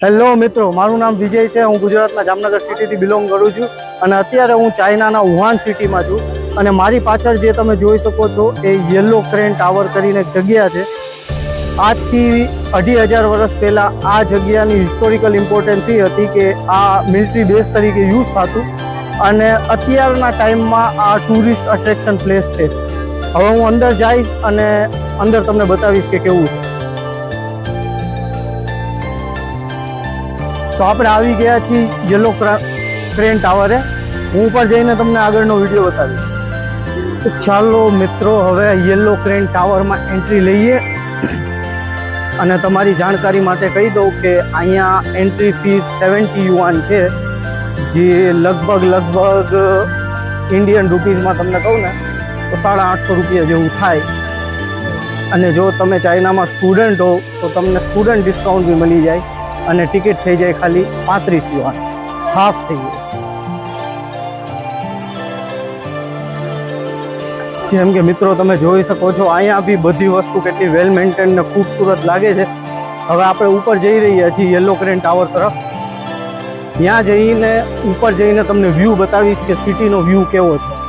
Hello મિત્રો, મારું નામ વિજય છે। હું ગુજરાતના જામનગર સિટીથી બિલોંગ કરું છું અને અત્યારે હું ચાઇનાના વુહાન સિટીમાં છું। અને મારી પાછળ જે તમે જોઈ શકો છો એ યલો ક્રેન ટાવર કરીને એક જગ્યા છે। આજથી 2500 વર્ષ પહેલાં આ જગ્યાની હિસ્ટોરિકલ ઇમ્પોર્ટન્સ એ હતી કે આ મિલિટરી બેઝ તરીકે યુઝ થતું અને અત્યારના ટાઈમમાં આ ટુરિસ્ટ અટ્રેક્શન પ્લેસ છે। હવે હું અંદર જઈશ અને અંદર તમને બતાવીશ કે કેવું છે। તો આપણે આવી ગયા છીએ યલો ક્રેન ટાવરે। હું ઉપર જઈને તમને આગળનો વિડીયો બતાવીશ। તો ચાલો મિત્રો, હવે યલો ક્રેન ટાવરમાં એન્ટ્રી લઈએ અને તમારી જાણકારી માટે કહી દઉં કે અહીંયા એન્ટ્રી ફીસ 70 યુઆન છે, જે લગભગ ઇન્ડિયન રૂપીઝમાં તમને કહું ને તો 850 રૂપિયા જેવું થાય। અને જો તમે ચાઇનામાં સ્ટુડન્ટ હો તો તમને સ્ટુડન્ટ ડિસ્કાઉન્ટ બી મળી જાય અને ટિકિટ થઈ જાય ખાલી 35 યુઆન, હાફ થઈ જાય। જેમ કે મિત્રો તમે જોઈ શકો છો અહીંયા બી બધી વસ્તુ કેટલી વેલ મેન્ટેન ને ખૂબસૂરત લાગે છે। હવે આપણે ઉપર જઈ રહ્યા છીએ યલો ક્રેન ટાવર તરફ। ત્યાં જઈને ઉપર જઈને તમને વ્યૂ બતાવીશ કે સિટીનો વ્યૂ કેવો છે।